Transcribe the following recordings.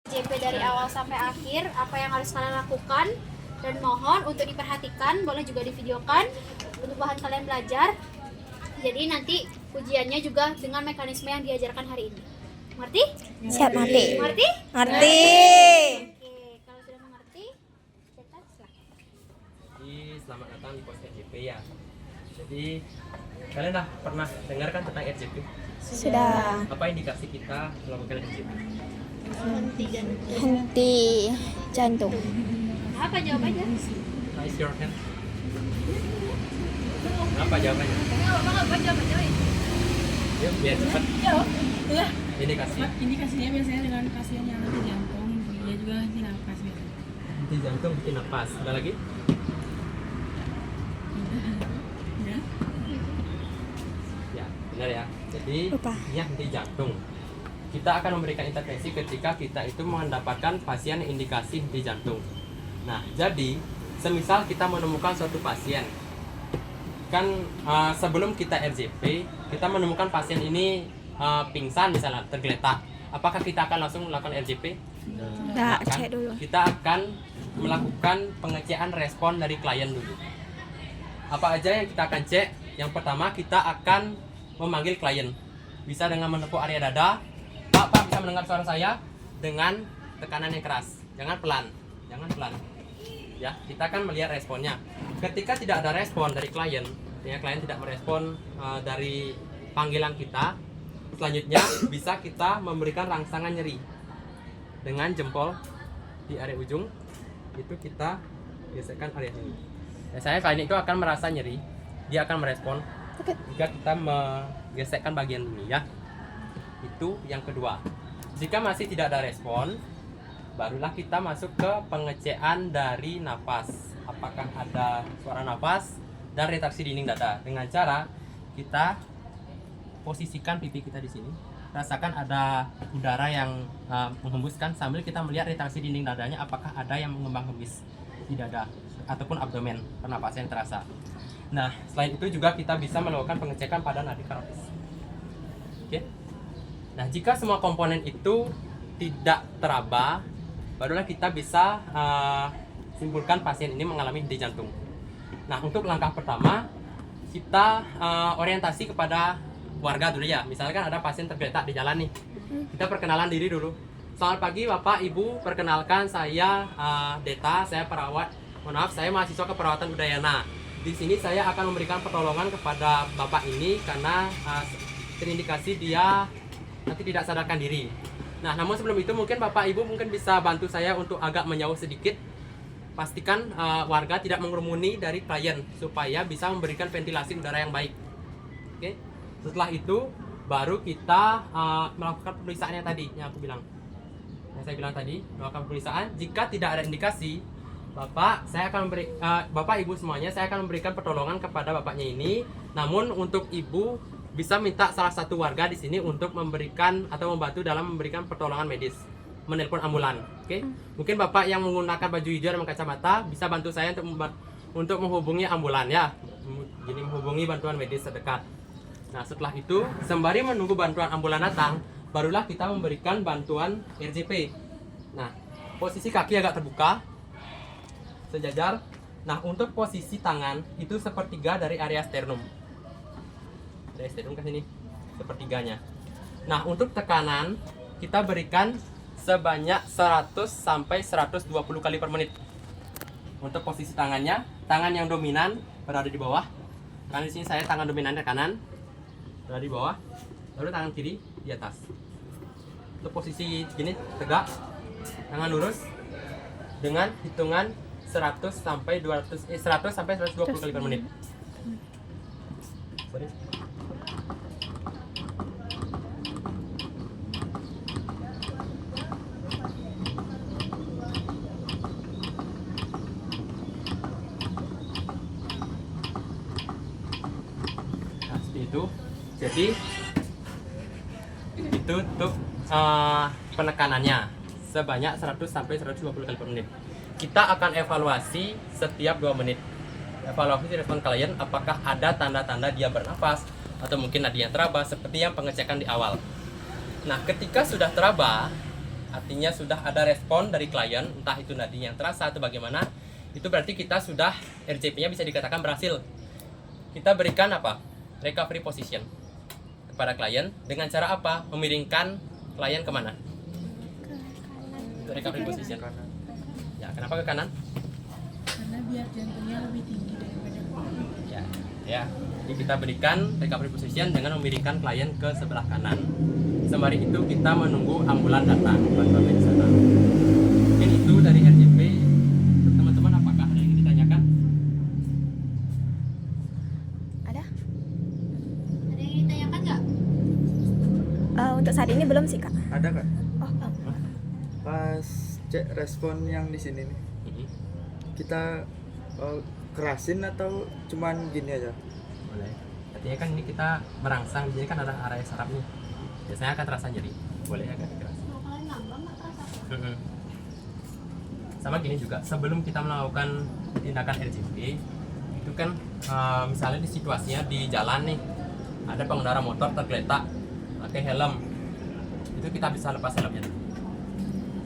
JP dari awal sampai akhir, apa yang harus kalian lakukan, dan mohon untuk diperhatikan, boleh juga divideokan untuk bahan kalian belajar. Jadi nanti ujiannya juga dengan mekanisme yang diajarkan hari ini. Mengerti? Siap, ngerti. Mengerti? Ngerti. Oke, kalau sudah mengerti, kita silakan. Jadi selamat datang di podcast RJP ya. Jadi kalian dah pernah dengar kan tentang RJP? Sudah. Apa indikasi kita melakukan RJP? Henti jantung. Apa jawabannya? Raise your hand. Apa jawabannya? Apa jawabannya? Yuk biar cepat. Iya. Indikasi. Indikasinya biasanya dengan pasien yang henti jantung, dia juga henti nafas biasanya. Henti jantung, henti nafas. Ada lagi? Udah. Ya, benar ya. Jadi Lupa. ini henti jantung. Kita akan memberikan intervensi ketika kita itu mendapatkan pasien yang indikasi henti jantung. Nah, jadi semisal kita menemukan suatu pasien, kan sebelum kita RJP, kita menemukan pasien ini pingsan misalnya, tergeletak. Apakah kita akan langsung melakukan RJP? Nah, Kan? cek dulu. Kita akan melakukan pengecekan respon dari klien dulu. Apa aja yang kita akan cek? Yang pertama, kita akan memanggil klien. Bisa dengan menepuk area dada. Pak, bisa mendengar suara saya? Dengan tekanan yang keras. Jangan pelan. Jangan pelan. Ya, kita akan melihat responnya. Ketika tidak ada respon dari klien, ya klien tidak merespon dari panggilan kita, selanjutnya bisa kita memberikan rangsangan nyeri dengan jempol di area ujung. Itu kita gesekkan area ini. Biasanya klien itu akan merasa nyeri, dia akan merespon jika kita menggesekkan bagian ini ya. Itu yang kedua. Jika masih tidak ada respon, barulah kita masuk ke pengecekan dari napas. Apakah ada suara napas dan retraksi dinding dada. Dengan cara kita posisikan pipi kita di sini. Rasakan ada udara yang menghembuskan sambil kita melihat retraksi dinding dadanya, apakah ada yang mengembang hembus di dada ataupun abdomen, pernapasan yang terasa. Nah, selain itu juga kita bisa melakukan pengecekan pada nadi karotis. Oke. Nah, jika semua komponen itu tidak teraba, barulah kita bisa simpulkan pasien ini mengalami henti jantung. Nah, untuk langkah pertama, kita orientasi kepada warga dulu ya. Misalkan ada pasien tergeletak di jalan nih. Kita perkenalan diri dulu. Selamat pagi Bapak, Ibu. Perkenalkan saya Deta, saya perawat. Mohon maaf, saya mahasiswa keperawatan Udayana. Di sini saya akan memberikan pertolongan kepada Bapak ini karena terindikasi dia nanti tidak sadarkan diri. Nah, namun sebelum itu mungkin Bapak Ibu mungkin bisa bantu saya untuk agak menjauh sedikit. Pastikan warga tidak mengerumuni dari klien supaya bisa memberikan ventilasi udara yang baik. Oke. Setelah itu baru kita melakukan pemeriksaan yang tadi yang aku bilang. Yang saya bilang tadi, melakukan pemeriksaan. Jika tidak ada indikasi, Bapak Ibu semuanya, saya akan memberikan pertolongan kepada bapaknya ini. Namun untuk Ibu bisa minta salah satu warga di sini untuk memberikan atau membantu dalam memberikan pertolongan medis, menelpon ambulan. Oke? Mungkin Bapak yang menggunakan baju hijau dan kacamata bisa bantu saya untuk menghubungi ambulan ya. Jadi menghubungi bantuan medis terdekat. Nah, setelah itu sembari menunggu bantuan ambulan datang, barulah kita memberikan bantuan RJP. Nah, posisi kaki agak terbuka, sejajar. Nah, untuk posisi tangan itu sepertiga dari area sternum. Dari sternum ke sini sepertiganya. Nah, untuk tekanan kita berikan sebanyak 100 sampai 120 kali per menit. Untuk posisi tangannya, tangan yang dominan berada di bawah. Karena di sini saya tangan dominannya kanan, berada di bawah. Lalu tangan kiri di atas. Untuk posisi gini tegak, tangan lurus dengan hitungan 100 sampai 120 kali per menit. Sorry. Nah, seperti itu. Jadi itu untuk penekanannya sebanyak 100 sampai 120 kali per menit. Kita akan evaluasi setiap 2 menit. Evaluasi respon klien apakah ada tanda-tanda dia bernafas atau mungkin nadinya teraba seperti yang pengecekan di awal. Nah, ketika sudah teraba, artinya sudah ada respon dari klien, entah itu nadi yang terasa atau bagaimana, itu berarti kita sudah RJP-nya bisa dikatakan berhasil. Kita berikan apa? Recovery position kepada klien dengan cara apa? Memiringkan klien kemana? Recovery position. Ya, kenapa ke kanan? Karena biar jantungnya lebih tinggi daripada Ya, ya. Jadi kita berikan recovery position dengan memiringkan klien ke sebelah kanan. Sembari itu kita menunggu ambulan datang bantuan medis datang. Mungkin itu dari RJP. Teman-teman, apakah ada yang ingin ditanyakan? Ada? Ada yang ditanyakan nggak? Untuk saat ini belum sih, Kak. Ada kak? Oh, Pas cek respon yang di sini nih, kita kerasin atau cuman gini aja? Boleh. Artinya kan ini kita merangsang, di sini kan ada area saraf nih. Biasanya akan terasa nyeri. Boleh agak keras. Kalau kalian ngambang nggak terasa? Sama gini juga, sebelum kita melakukan tindakan RJP, itu kan misalnya di situasinya di jalan nih, ada pengendara motor tergeletak pakai helm, itu kita bisa lepas helmnya dulu.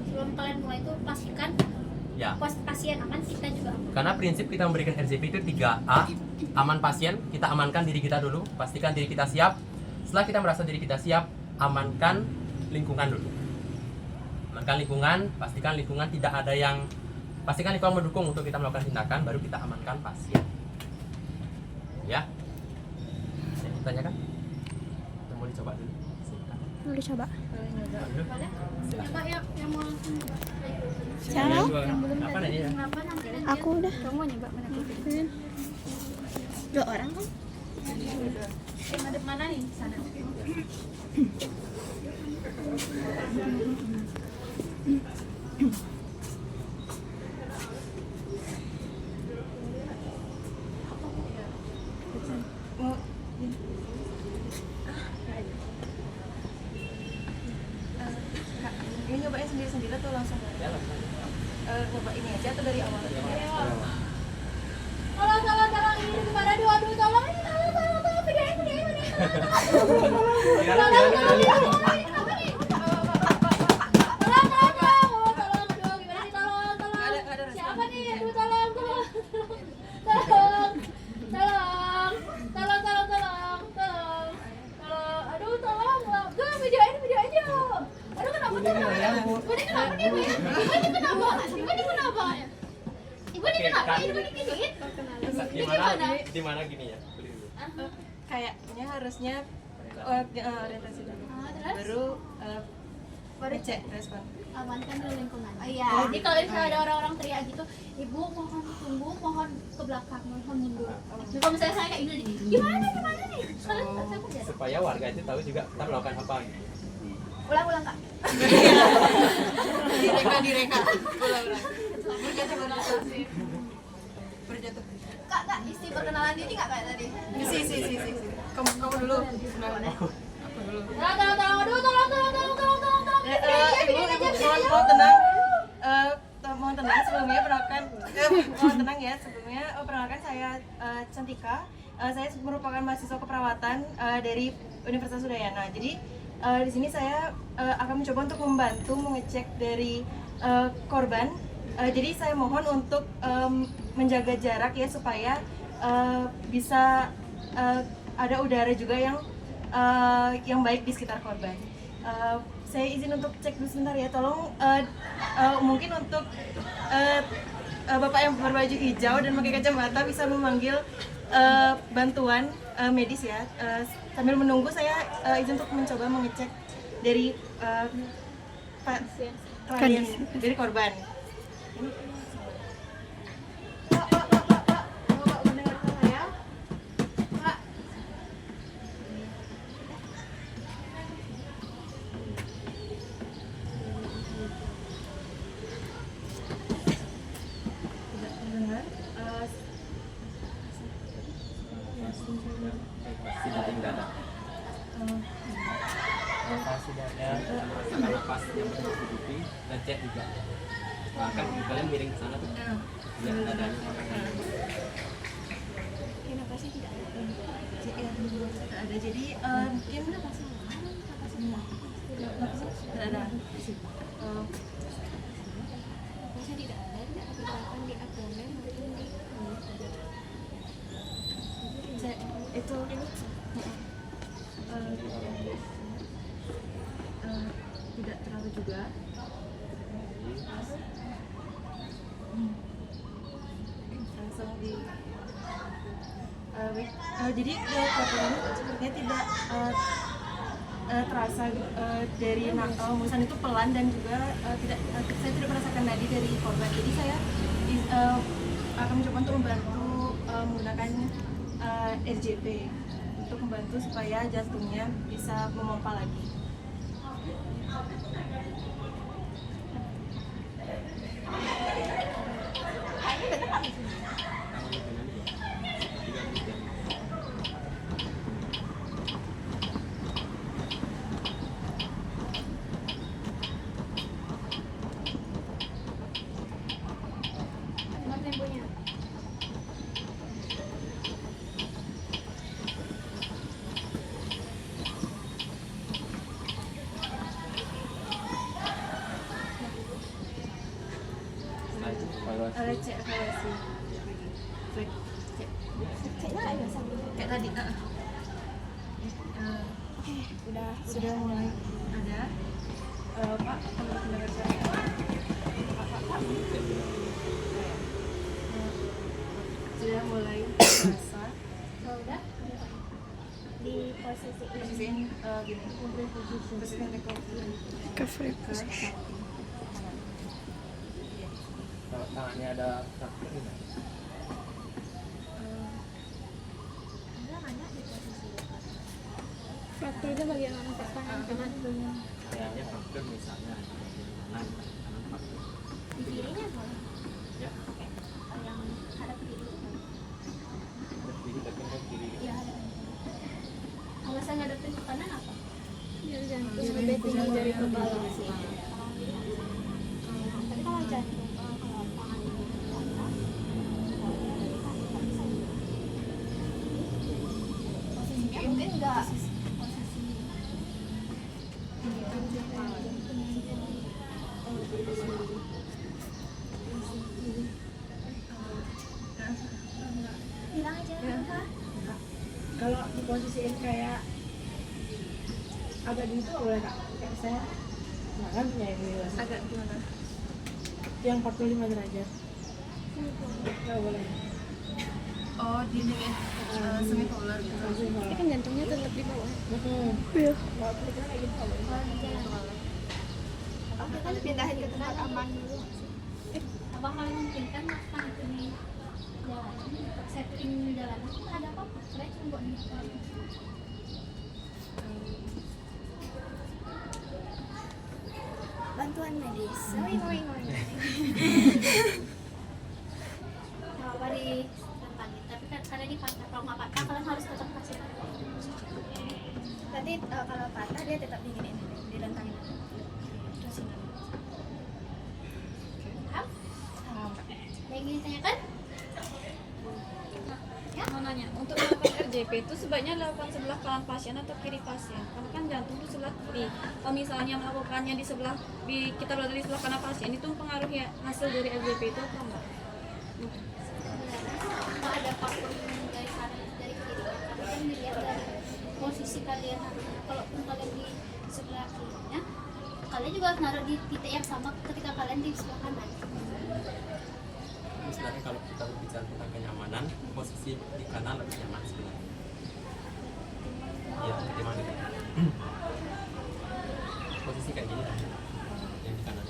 Sebelum kalian mulai itu pastikan Ya, pasien aman, kita juga aman. karena prinsip kita memberikan RJP itu 3A, aman pasien, kita amankan diri kita dulu, pastikan diri kita siap. Setelah kita merasa diri kita siap, amankan lingkungan dulu. Amankan lingkungan, pastikan lingkungan tidak ada yang, pastikan lingkungan mendukung untuk kita melakukan tindakan, baru kita amankan pasien. Ya, yang ditanyakan? Kita mau dicoba dulu. Silakan. mau dicoba. Dulu. Silakan. Coba yang mau langsung Siapa? Apa nanya? kenapa nanti Aku udah. kamu nyoba mana? Dua orang kan? Yang ada mana nih? Sana. Ini nyobain sendiri-sendiri atau langsung? Nyoba ini aja atau dari awal? Tolong, ini gimana? Aduh, tolong ini, tolong, videoin. Siapa nih? Aduh, tolong. Aduh, tolong. Gue videoin aja. Aduh, kenapa tuh? Ibu ini kenapa nih, Bu? Ibu ini kenapa? Ibu ini gituin? Di mana gini ya? Kayaknya harusnya orientasi dulu. Terus? Baru cek respon. Amankan dulu lingkungan. Oh iya. Jadi kalau misalnya ada orang-orang teriak gitu, ibu mohon tunggu, mohon ke belakang, mohon mundur. Jadi kalau misalnya saya kayak gini, gimana nih? Kalian saya kerja. Supaya warga itu tahu juga kita melakukan apa gitu. Ulang Kak. Direka. Ulang. Berjatuh. Kak, isi perkenalan diri nggak kayak tadi? Si. Kamu dulu. Aku dulu. Tolong. Ibu mohon tenang. Mohon tenang sebelumnya mohon tenang ya sebelumnya perkenalkan saya Cantika. Saya merupakan mahasiswa keperawatan dari Universitas Udayana. Jadi di sini saya akan mencoba untuk membantu mengecek dari korban. Jadi saya mohon untuk menjaga jarak ya supaya bisa ada udara juga yang baik di sekitar korban. Saya izin untuk cek dulu sebentar ya, tolong mungkin untuk Bapak yang berbaju hijau dan pakai kacamata bisa memanggil bantuan medis ya. Sambil menunggu saya izin untuk mencoba mengecek dari klien dari korban. Bapak mendengar saya? Pak. Tidak mendengar. Sidating dada. Operasi dada, rasakan napas yang bertubi-tubi, dan cek juga. Bahkan kalian miring ke sana tuh. Lihat dadanya pakai helm. Kenapa sih tidak ada? Tidak ada. Jadi mungkin tidak ada. Bisa tidak ada pergerakan di abdomen maupun di itu tidak terlalu juga. Langsung di jadi ini sepertinya tidak terasa dari hembusan itu pelan dan juga saya tidak merasakan nadi dari korban. Jadi saya akan mencoba untuk membantu menggunakan RJP untuk membantu supaya jantungnya bisa memompa lagi. Nomor temponya. Cek evaluasi. Cek. Ceknya ada sambil. Kayak tadi. Sudah mulai ada. Pak, kalau mendengar saya. Pak. Sudah mulai terasa. Oh, udah? Di posisi ini. Posisi ini gini. Posisi recovery. Kalau tangannya ada fraktur gimana? Frakturnya bagian mana Pak? Kanan. Kayaknya fraktur misalnya di bagian kanan fraktur. Di kirinya boleh. Ya, Yang hadap kiri. ada kiri tapi ada kiri. Iya, hadap kiri. Kalau saya ngadepin ke kanan apa? Yang jantung lebih tinggi dari kepala. Tapi kalau jantung, kalau tangan ini ke atas, posisinya mungkin enggak posisi bilang aja apa? Kalau diposisiin kayak agak gitu nggak boleh kak? Kayak saya nggak kan punya ini Agak gimana? yang 45 derajat nggak boleh. Oh, di ini semipolar gitu. Tapi kan jantungnya tetap di bawah. Iya. Kalau kita kayak gitu nggak boleh. Kalau di jalan oke kan pindahin ke tempat aman dulu. Apa paling mungkin kan makan itu di jalan setting jalanan kan ada apa? Saya cuma buat di Bantuan medis. Wing. apa di rentangin tapi kan karena di patah kalau nggak patah kalian harus tetap kasih Berarti kalau patah dia tetap diginiin, direntangin. Terus ini. paham? Ada yang ingin ditanyakan? Mau nanya, untuk melakukan RJP itu sebaiknya dilakukan sebelah kanan pasien atau kiri pasien? Karena kan jantung itu sebelah kiri. Kalau misalnya melakukannya kita berada di sebelah kanan pasien, itu mempengaruhi hasil dari RJP itu apa enggak? Nggak ada faktor dari kanan dari kiri tapi kan dilihat dari posisi kalian kalaupun kalian di sebelah kirinya kalian juga harus naruh di titik yang sama ketika kalian di sebelah kanan. Sebenarnya kalau kita berbicara tentang kenyamanan, posisi di kanan lebih nyaman sebenarnya. Iya, ketimbang di kanan. Posisi kayak gini lah, yang di kanan.